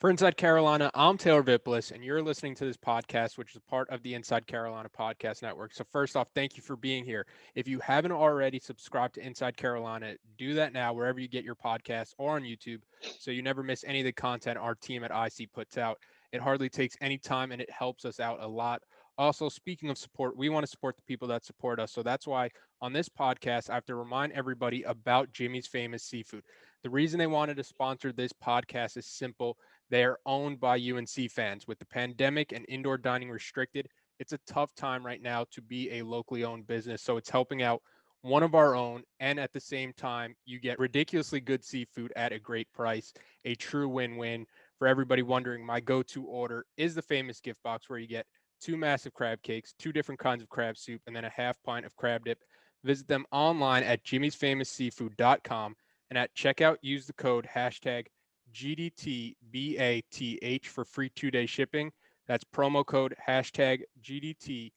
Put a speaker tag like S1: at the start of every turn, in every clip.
S1: For Inside Carolina, I'm Taylor Vippolis, and you're listening to this podcast, which is a part of the Inside Carolina Podcast Network. So, first off, thank you for being here. If you haven't already subscribed to Inside Carolina, do that now wherever you get your podcasts or on YouTube so you never miss any of the content our team at IC puts out. It hardly takes any time and it helps us out a lot. Also, speaking of support, we want to support the people that support us. So, that's why on this podcast, I have to remind everybody about Jimmy's Famous Seafood. The reason they wanted to sponsor this podcast is simple. They are owned by UNC fans. With the pandemic and indoor dining restricted, it's a tough time right now to be a locally owned business. So it's helping out one of our own. And at the same time, you get ridiculously good seafood at a great price, a true win-win. For everybody wondering, my go-to order is the famous gift box where you get two massive crab cakes, two different kinds of crab soup, and then a half pint of crab dip. Visit them online at jimmysfamousseafood.com. And at checkout, use the code hashtag GDTBATH for free 2-day shipping. That's promo code hashtag GDTBATH.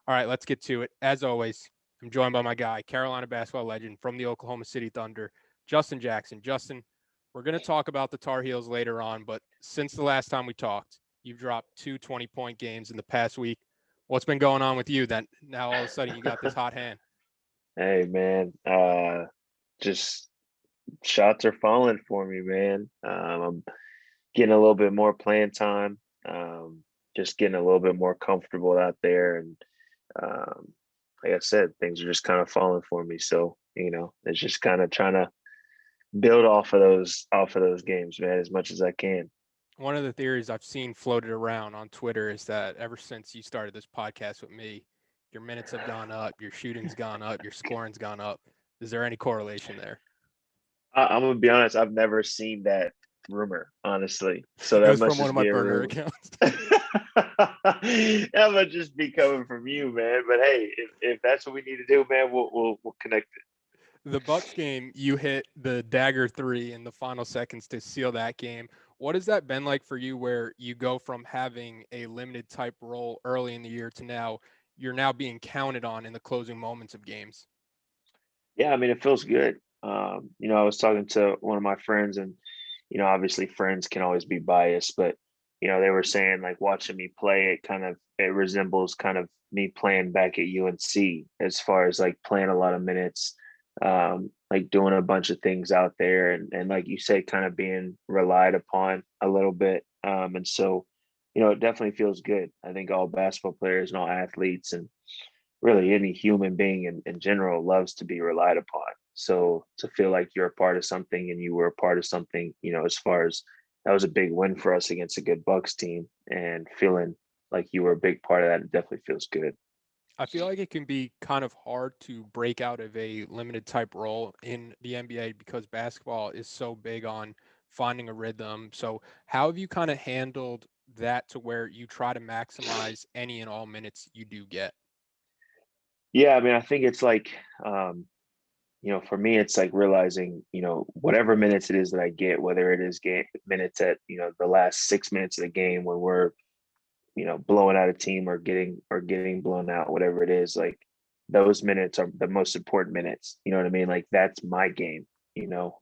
S1: All right, let's get to it. As always, I'm joined by my guy, Carolina basketball legend from the Oklahoma City Thunder, Justin Jackson. Justin, we're going to talk about the Tar Heels later on, but since the last time we talked, you've dropped two 20-point games in the past week. What's been going on with you that now all of a sudden you got this hot hand?
S2: Hey man, just shots are falling for me, man. I'm getting a little bit more playing time. Just getting a little bit more comfortable out there, and um, like I said, things are just kind of falling for me. So it's just kind of trying to build off of those games, man, as much as I can.
S1: One of the theories I've seen floated around on Twitter is that ever since you started this podcast with me, your minutes have gone up, your shooting's gone up, your scoring's gone up. Is there any correlation there?
S2: I'm gonna be honest. I've never seen that rumor, honestly. So
S1: It
S2: that
S1: goes from
S2: must
S1: one of
S2: just
S1: my
S2: be a
S1: burner
S2: rumor.
S1: accounts.
S2: That must just be coming from you, man. But hey, if that's what we need to do, man, we'll connect it.
S1: The Bucks game, you hit the dagger three in the final seconds to seal that game. What has that been like for you where you go from having a limited type role early in the year to now you're now being counted on in the closing moments of games?
S2: Yeah, I mean, it feels good. I was talking to one of my friends, and obviously friends can always be biased, but they were saying like watching me play, it resembles kind of me playing back at UNC as far as like playing a lot of minutes, like doing a bunch of things out there, and like you say, kind of being relied upon a little bit. And so, it definitely feels good. I think all basketball players and all athletes and really any human being in general loves to be relied upon. So to feel like you're a part of something and you were a part of something, as far as that was a big win for us against a good Bucks team, and feeling like you were a big part of that, it definitely feels good.
S1: I feel like it can be kind of hard to break out of a limited type role in the NBA because basketball is so big on finding a rhythm. So, how have you kind of handled that to where you try to maximize any and all minutes you do get?
S2: Yeah, I mean, I think it's like, for me, it's like realizing, whatever minutes it is that I get, whether it is game minutes at, the last 6 minutes of the game when we're, blowing out a team or getting blown out, whatever it is, like those minutes are the most important minutes. You know what I mean? Like that's my game, you know.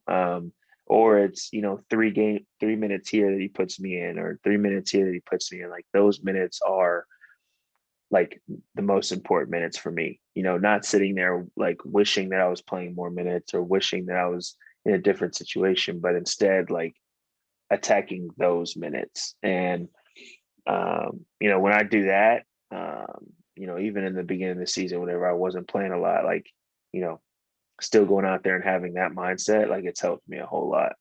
S2: Or it's, 3 minutes here that he puts me in, or 3 minutes here that he puts me in. Like those minutes are like the most important minutes for me, not sitting there like wishing that I was playing more minutes or wishing that I was in a different situation, but instead like attacking those minutes. And when I do that, even in the beginning of the season, whenever I wasn't playing a lot, like, you know, still going out there and having that mindset, like it's helped me a whole lot.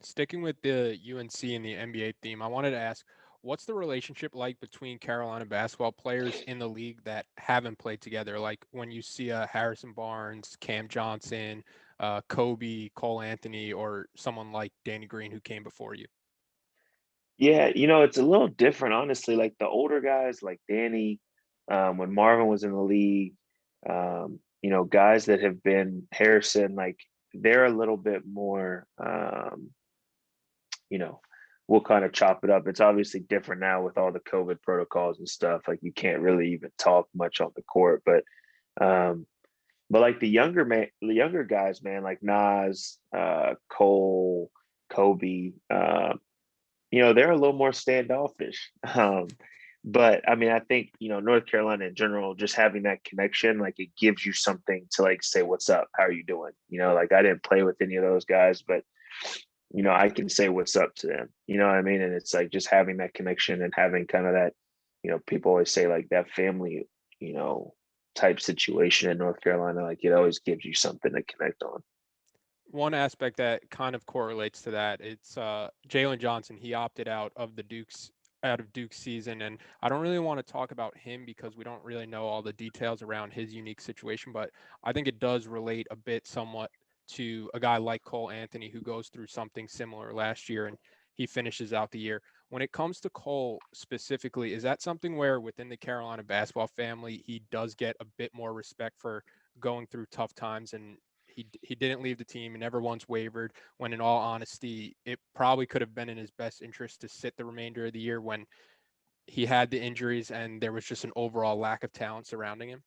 S1: Sticking with the UNC and the NBA theme, I wanted to ask, what's the relationship like between Carolina basketball players in the league that haven't played together? Like when you see Harrison Barnes, Cam Johnson, Kobe, Cole Anthony, or someone like Danny Green who came before you.
S2: Yeah, it's a little different, honestly. Like the older guys, like Danny, when Marvin was in the league, guys that have been Harrison, like they're a little bit more, you know, we'll kind of chop it up. It's obviously different now with all the COVID protocols and stuff. Like you can't really even talk much on the court, um, but like the younger guys, man, like Nas, Cole. Kobe, they're a little more standoffish. But I mean, I think, North Carolina in general, just having that connection, like it gives you something to like say, what's up? How are you doing? Like I didn't play with any of those guys, but I can say what's up to them. You know what I mean? And it's like just having that connection and having kind of that, people always say like that family, you know, type situation in North Carolina, like it always gives you something to connect on.
S1: One aspect that kind of correlates to that, it's Jalen Johnson. He opted out of Duke's season, and I don't really want to talk about him because we don't really know all the details around his unique situation. But I think it does relate a bit, somewhat, to a guy like Cole Anthony who goes through something similar last year and he finishes out the year. When it comes to Cole specifically, is that something where within the Carolina basketball family he does get a bit more respect for going through tough times, and he didn't leave the team and never once wavered, when in all honesty it probably could have been in his best interest to sit the remainder of the year when he had the injuries and there was just an overall lack of talent surrounding him?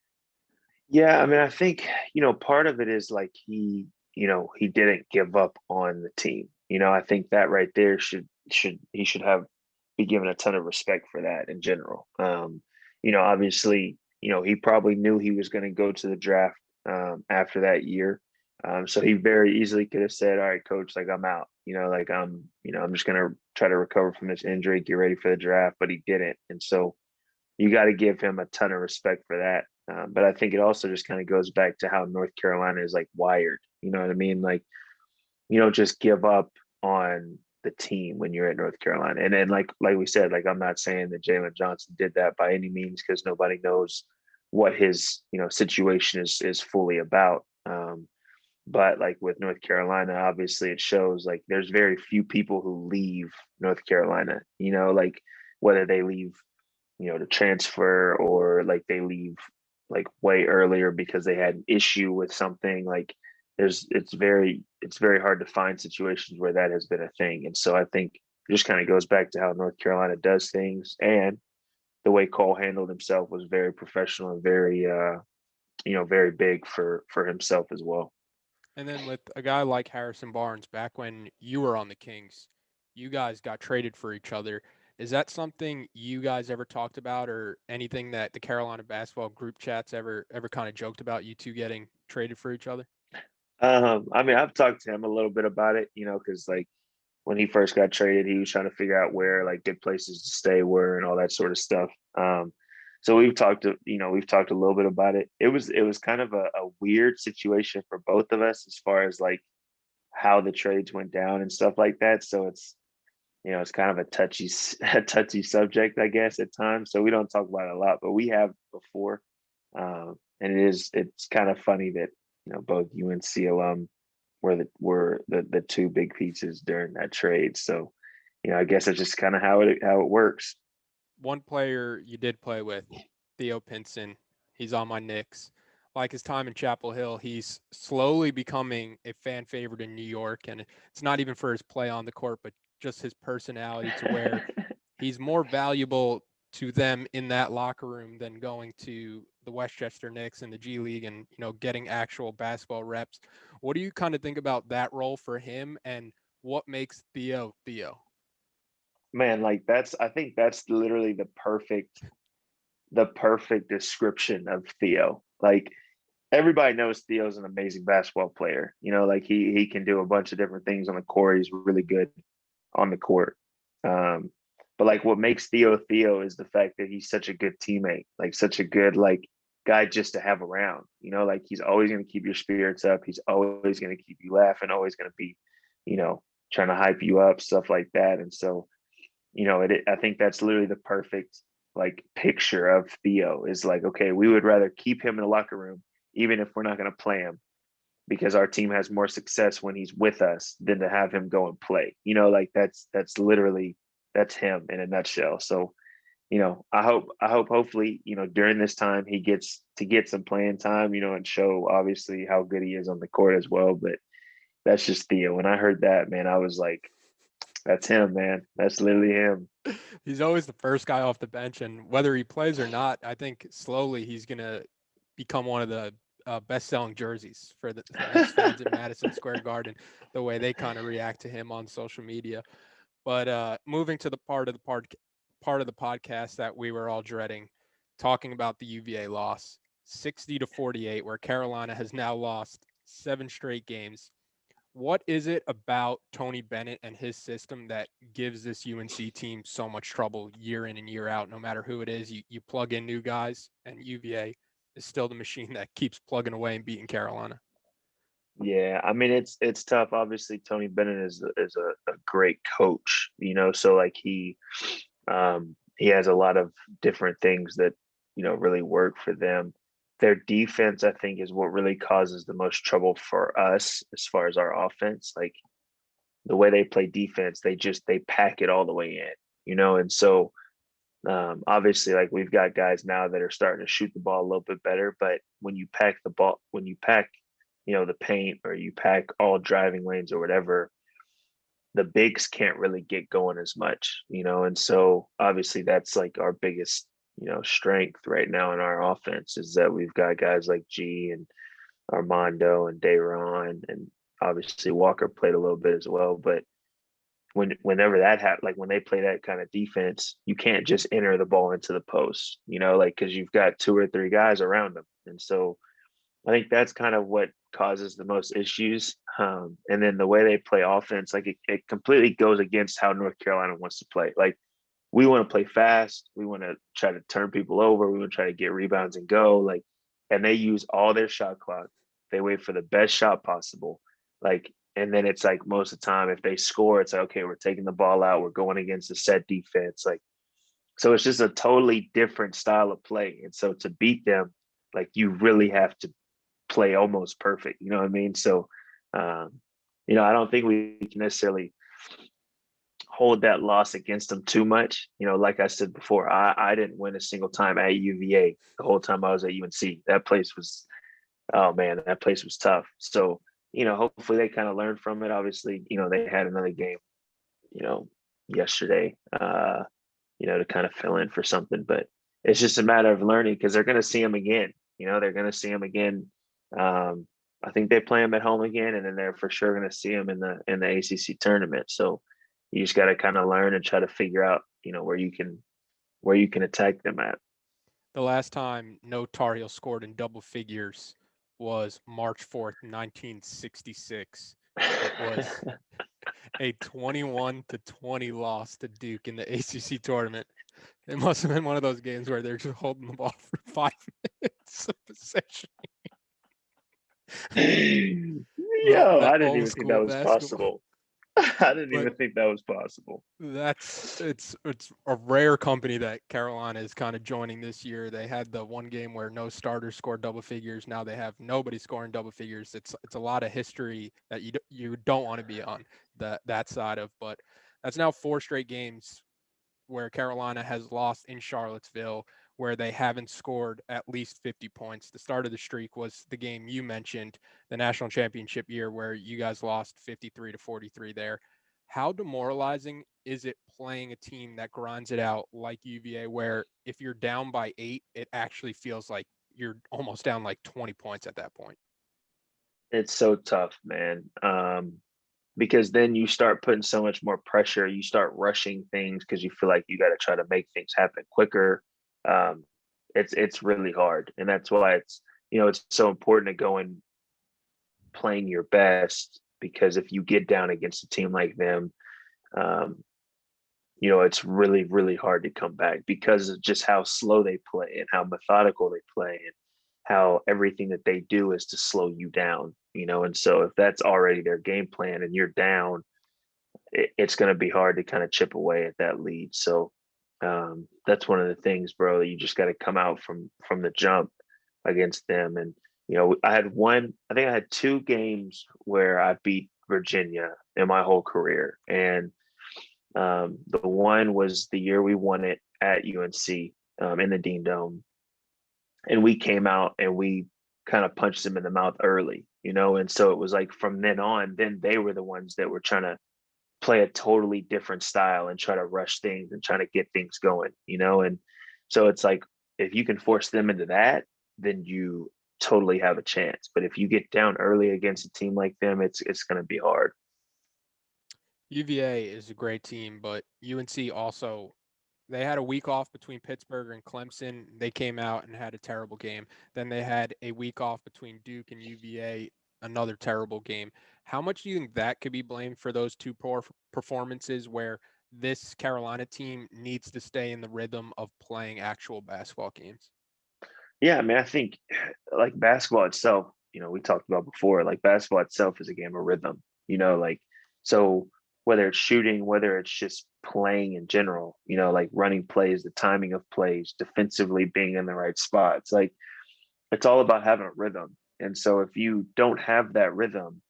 S2: Yeah, I mean, I think, part of it is like he didn't give up on the team. I think that right there he should have be given a ton of respect for that in general. Obviously, he probably knew he was going to go to the draft after that year. So he very easily could have said, all right, coach, like I'm out, like I'm just going to try to recover from this injury, get ready for the draft, but he didn't. And so you got to give him a ton of respect for that. But I think it also just kind of goes back to how North Carolina is like wired. You know what I mean? Like you don't just give up on the team when you're at North Carolina. And then like we said, like I'm not saying that Jalen Johnson did that by any means because nobody knows what his situation is fully about. But like with North Carolina, obviously it shows like there's very few people who leave North Carolina. Like whether they leave to transfer or like they leave like way earlier because they had an issue with something like it's very hard to find situations where that has been a thing. And so I think it just kind of goes back to how North Carolina does things, and the way Cole handled himself was very professional and very very big for himself as well.
S1: And then with a guy like Harrison Barnes, back when you were on the Kings, you guys got traded for each other. Is that something you guys ever talked about, or anything that the Carolina basketball group chats ever kind of joked about, you two getting traded for each other?
S2: I mean, I've talked to him a little bit about it, because like when he first got traded, he was trying to figure out where like good places to stay were and all that sort of stuff. So we've talked a little bit about it. It was kind of a weird situation for both of us as far as like how the trades went down and stuff like that. So it's kind of a touchy a touchy subject, I guess, at times. So we don't talk about it a lot, but we have before. And it's kind of funny that both UNC alum were the two big pieces during that trade. So I guess it's just kind of how it works.
S1: One player you did play with, Theo Pinson, he's on my Knicks. Like his time in Chapel Hill, he's slowly becoming a fan favorite in New York. And it's not even for his play on the court, but just his personality, to where he's more valuable to them in that locker room than going to the Westchester Knicks and the G League and, getting actual basketball reps. What do you kind of think about that role for him, and what makes Theo Theo?
S2: Man, like I think that's literally the perfect description of Theo. Like everybody knows Theo's an amazing basketball player. Like he can do a bunch of different things on the court. He's really good on the court. Um, but like what makes Theo Theo is the fact that he's such a good teammate, like such a good like guy just to have around. Like he's always going to keep your spirits up. He's always going to keep you laughing. Always going to be, you know, trying to hype you up, stuff like that. And so I think that's literally the perfect like picture of Theo is like, okay, we would rather keep him in the locker room, even if we're not going to play him, because our team has more success when he's with us than to have him go and play. Like that's literally that's him in a nutshell. So, I hope hopefully, during this time he gets to get some playing time, and show obviously how good he is on the court as well. But that's just Theo. When I heard that, man, I was like, that's him, man. That's literally him.
S1: He's always the first guy off the bench, and whether he plays or not, I think slowly he's gonna become one of the best-selling jerseys for the Knicks fans in Madison Square Garden, the way they kind of react to him on social media. But moving to the part of the podcast that we were all dreading, talking about the UVA loss, 60-48, where Carolina has now lost 7 straight games. What is it about Tony Bennett and his system that gives this UNC team so much trouble year in and year out? No matter who it is, you plug in new guys, and UVA is still the machine that keeps plugging away and beating Carolina.
S2: Yeah, I mean it's tough. Obviously, Tony Bennett is a great coach, so like he has a lot of different things that really work for them. Their defense, I think, is what really causes the most trouble for us as far as our offense. Like the way they play defense, they pack it all the way in, and so obviously, like we've got guys now that are starting to shoot the ball a little bit better, but when you pack the paint, or you pack all driving lanes or whatever, the bigs can't really get going as much, and so obviously that's like our biggest, strength right now in our offense, is that we've got guys like G and Armando and Dayron, and obviously Walker played a little bit as well. But whenever that happens, like when they play that kind of defense, you can't just enter the ball into the post, like because you've got 2 or 3 guys around them, and so I think that's kind of what causes the most issues. And then the way they play offense, like it completely goes against how North Carolina wants to play. Like we want to play fast. We want to try to turn people over. We want to try to get rebounds and go. Like, and they use all their shot clock. They wait for the best shot possible. Like, and then it's like most of the time, if they score, it's like, okay, we're taking the ball out. We're going against a set defense. Like, so it's just a totally different style of play. And so to beat them, like you really have to play almost perfect. You know what I mean? So, I don't think we can necessarily hold that loss against them too much. Like I said before, I didn't win a single time at UVA the whole time I was at UNC. That place was, oh man, that place was tough. So, hopefully they kind of learned from it. Obviously, they had another game, yesterday, to kind of fill in for something, but it's just a matter of learning because they're going to see them again. They're going to see them again. I think they play them at home again, and then they're for sure going to see them in the ACC tournament. So you just got to kind of learn and try to figure out, where you can attack them at.
S1: The last time no Tar Heel scored in double figures was March 4th, 1966. It was a 21-20 loss to Duke in the ACC tournament. It must have been one of those games where they're just holding the ball for 5 minutes of possession.
S2: Yo, I didn't even think that was
S1: basketball.
S2: possible. I didn't even think that was possible.
S1: It's a rare company that Carolina is kind of joining this year. They had the one game where no starters scored double figures. Now they have nobody scoring double figures. It's a lot of history that you don't want to be on that side of. But that's now 4 straight games where Carolina has lost in Charlottesville, where they haven't scored at least 50 points. The start of the streak was the game you mentioned, the national championship year, where you guys lost 53-43 there. How demoralizing is it playing a team that grinds it out like UVA, where if you're down by 8, it actually feels like you're almost down like 20 points at that point?
S2: It's so tough, man. Because then you start putting so much more pressure. You start rushing things because you feel like you got to try to make things happen quicker. It's really hard, and that's why it's so important to go in playing your best, because if you get down against a team like them, it's really, really hard to come back because of just how slow they play and how methodical they play and how everything that they do is to slow you down, and so if that's already their game plan and you're down, it's going to be hard to kind of chip away at that lead. So that's one of the things, bro, that you just got to come out from the jump against them. And I think I had 2 games where I beat Virginia in my whole career, and the one was the year we won it at UNC in the Dean Dome, and we came out and we kind of punched them in the mouth early, and so it was like from then on, then they were the ones that were trying to play a totally different style and try to rush things and try to get things going, and so it's like if you can force them into that, then you totally have a chance. But if you get down early against a team like them, it's going to be hard.
S1: UVA is a great team, but UNC also, they had a week off between Pittsburgh and Clemson. They came out and had a terrible game. Then they had a week off between Duke and UVA, another terrible game. How much do you think that could be blamed for those two poor performances where this Carolina team needs to stay in the rhythm of playing actual basketball games?
S2: Yeah, I mean, I think like basketball itself, we talked about before, like basketball itself is a game of rhythm, like so whether it's shooting, whether it's just playing in general, like running plays, the timing of plays, defensively being in the right spots, like it's all about having a rhythm. And so if you don't have that rhythm,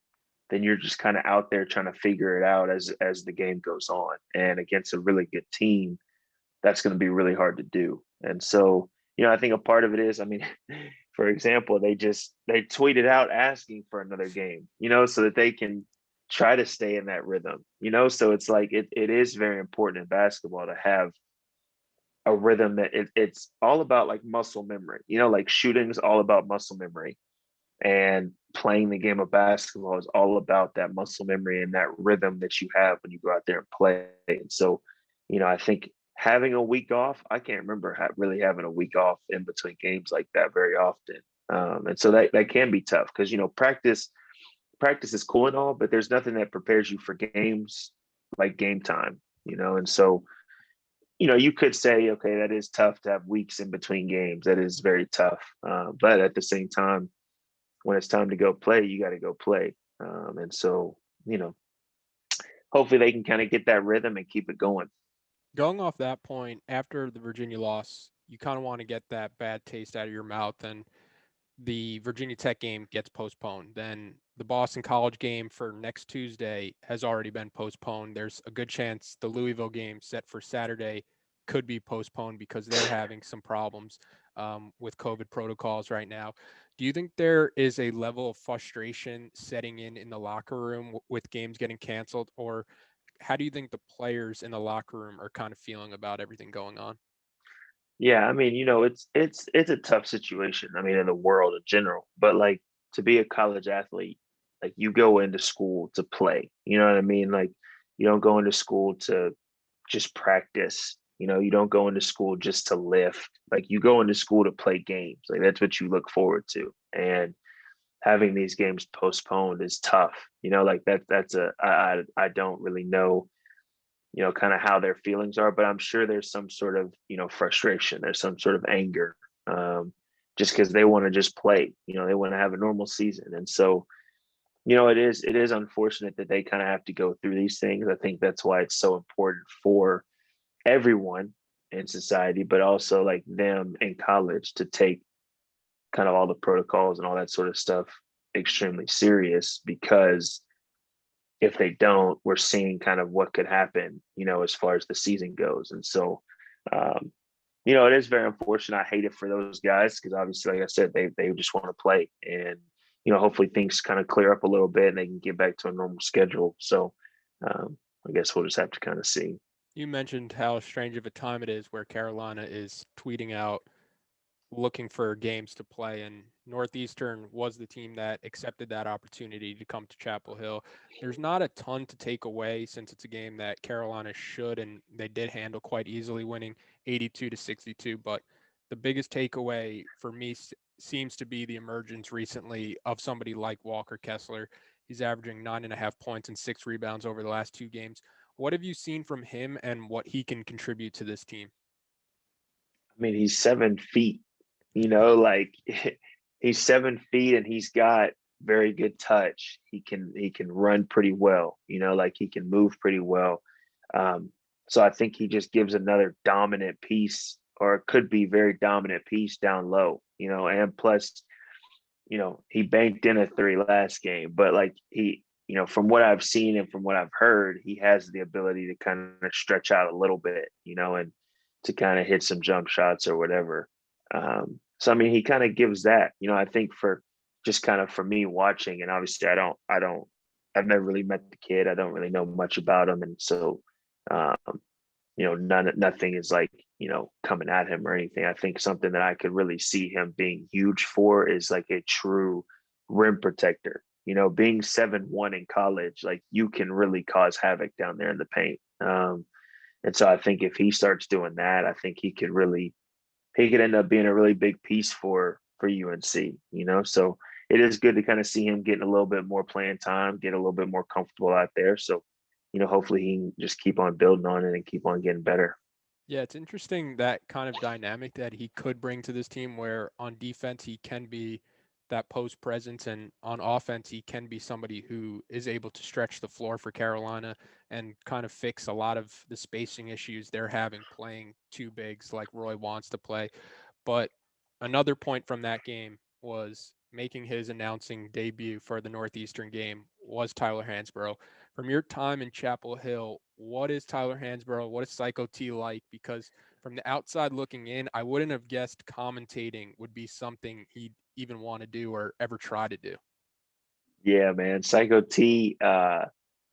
S2: then you're just kind of out there trying to figure it out as the game goes on. And against a really good team, that's going to be really hard to do. And so, I think a part of it is, I mean, for example, they tweeted out asking for another game, so that they can try to stay in that rhythm, so it's like it is very important in basketball to have a rhythm that it's all about like muscle memory, like shooting is all about muscle memory, and playing the game of basketball is all about that muscle memory and that rhythm that you have when you go out there and play. And so, I think having a week off, I can't remember really having a week off in between games like that very often. And so that can be tough because, practice is cool and all, but there's nothing that prepares you for games like game time, and so, you could say, okay, that is tough to have weeks in between games. That is very tough. But at the same time, when it's time to go play, you got to go play. And so, hopefully they can kind of get that rhythm and keep it going.
S1: Going off that point, after the Virginia loss, you kind of want to get that bad taste out of your mouth, and the Virginia Tech game gets postponed. Then the Boston College game for next Tuesday has already been postponed. There's a good chance the Louisville game set for Saturday could be postponed because they're having some problems with COVID protocols right now. Do you think there is a level of frustration setting in the locker room with games getting canceled, or how do you think the players in the locker room are kind of feeling about everything going on?
S2: Yeah, I mean, it's a tough situation. I mean, in the world in general, but like to be a college athlete, like you go into school to play. You know what I mean? Like you don't go into school to just practice. You don't go into school just to lift. Like you go into school to play games. Like that's what you look forward to. And having these games postponed is tough. Like that's I don't really know, kind of how their feelings are, but I'm sure there's some sort of, frustration. There's some sort of anger, just because they want to just play. They want to have a normal season, and so, it is unfortunate that they kind of have to go through these things. I think that's why it's so important for everyone in society, but also like them in college to take kind of all the protocols and all that sort of stuff extremely serious, because if they don't, we're seeing kind of what could happen, as far as the season goes. And so, um, it is very unfortunate. I hate it for those guys because obviously, like I said, they just want to play, and hopefully things kind of clear up a little bit and they can get back to a normal schedule. So, I guess we'll just have to kind of see.
S1: You mentioned how strange of a time it is where Carolina is tweeting out looking for games to play, and Northeastern was the team that accepted that opportunity to come to Chapel Hill. There's not a ton to take away since it's a game that Carolina should and they did handle quite easily, winning 82-62. But the biggest takeaway for me seems to be the emergence recently of somebody like Walker Kessler. He's averaging 9.5 points and 6 rebounds over the last 2 games. What have you seen from him and what he can contribute to this team?
S2: I mean, he's 7 feet, like he's 7 feet and he's got very good touch. He can run pretty well, like he can move pretty well. So I think he just gives another dominant piece, or could be very dominant piece down low, and plus, he banked in a three last game, but like from what I've seen and from what I've heard, he has the ability to kind of stretch out a little bit, and to kind of hit some jump shots or whatever. So I mean, he kind of gives that, I think for just kind of for me watching, and obviously I've never really met the kid. I don't really know much about him, and so, nothing is like, coming at him or anything. I think something that I could really see him being huge for is like a true rim protector. Being 7'1" in college, like you can really cause havoc down there in the paint. And so I think if he starts doing that, I think he could end up being a really big piece for UNC. So it is good to kind of see him getting a little bit more playing time, get a little bit more comfortable out there. So, hopefully he can just keep on building on it and keep on getting better.
S1: Yeah, it's interesting that kind of dynamic that he could bring to this team where on defense he can be that post presence and on offense he can be somebody who is able to stretch the floor for Carolina and kind of fix a lot of the spacing issues they're having playing two bigs like Roy wants to play. But another point from that game was making his announcing debut for the Northeastern game was Tyler Hansbrough. From your time in Chapel Hill, what is Tyler Hansbrough? What is Psycho T like? Because from the outside looking in, I wouldn't have guessed commentating would be something he'd even want to do or ever try to do.
S2: Yeah, man. Psycho T,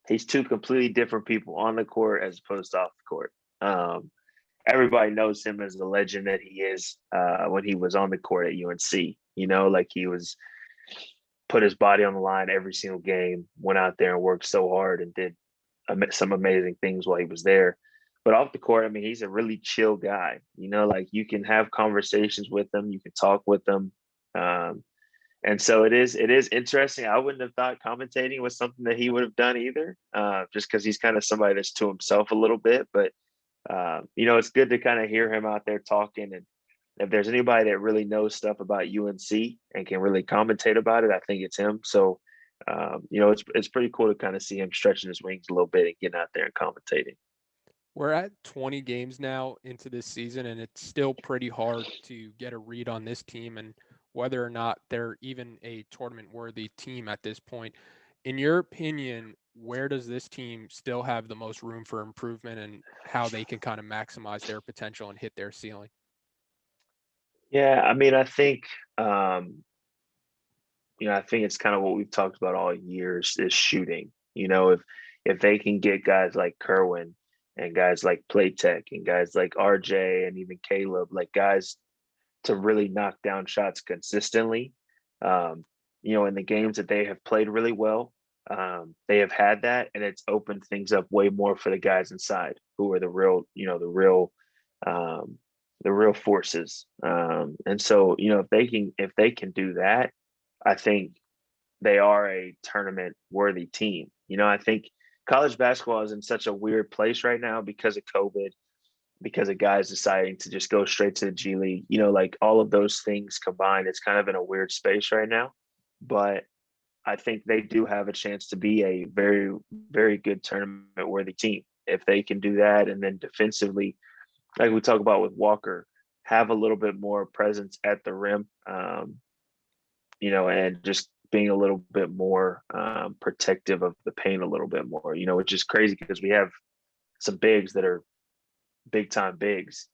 S2: he's two completely different people on the court as opposed to off the court. Um, Everybody knows him as the legend that he is when he was on the court at UNC. Like he was put his body on the line every single game, went out there and worked so hard and did some amazing things while he was there. But off the court, I mean, he's a really chill guy. Like you can have conversations with him, you can talk with him. And so it is interesting. I wouldn't have thought commentating was something that he would have done either, just because he's kind of somebody that's to himself a little bit. But it's good to kind of hear him out there talking. And if there's anybody that really knows stuff about UNC and can really commentate about it, I think it's him. So, it's pretty cool to kind of see him stretching his wings a little bit and getting out there and commentating.
S1: We're at 20 games now into this season, and it's still pretty hard to get a read on this team and whether or not they're even a tournament worthy team at this point. In your opinion, where does this team still have the most room for improvement and how they can kind of maximize their potential and hit their ceiling?
S2: Yeah, I mean, I think it's kind of what we've talked about all years is shooting. If they can get guys like Kerwin and guys like Playtech and guys like RJ and even Caleb, like guys to really knock down shots consistently. In the games that they have played really well, they have had that, and it's opened things up way more for the guys inside who are um, the real forces. And so, if they can do that, I think they are a tournament worthy team. I think college basketball is in such a weird place right now because of COVID, because of guys deciding to just go straight to the G League. Like all of those things combined, it's kind of in a weird space right now. But I think they do have a chance to be a very, very good tournament worthy team if they can do that. And then defensively, like we talk about with Walker, have a little bit more presence at the rim, and just being a little bit more protective of the paint a little bit more, which is crazy because we have some bigs that are big time bigs.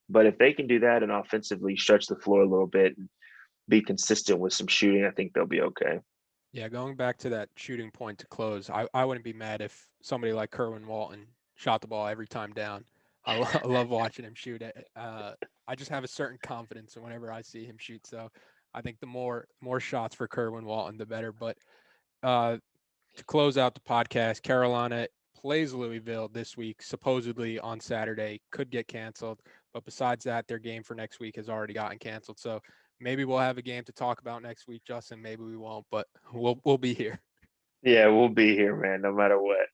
S2: But if they can do that and offensively stretch the floor a little bit and be consistent with some shooting, I think they'll be okay.
S1: Yeah, going back to that shooting point to close, I wouldn't be mad if somebody like Kerwin Walton shot the ball every time down. I love watching him shoot it. I just have a certain confidence whenever I see him shoot. So I think the more shots for Kerwin Walton, the better. But uh, to close out the podcast, Carolina plays Louisville this week, supposedly on Saturday, could get canceled. But besides that, their game for next week has already gotten canceled. So maybe we'll have a game to talk about next week, Justin. Maybe we won't, but we'll be here.
S2: Yeah, we'll be here, man, no matter what.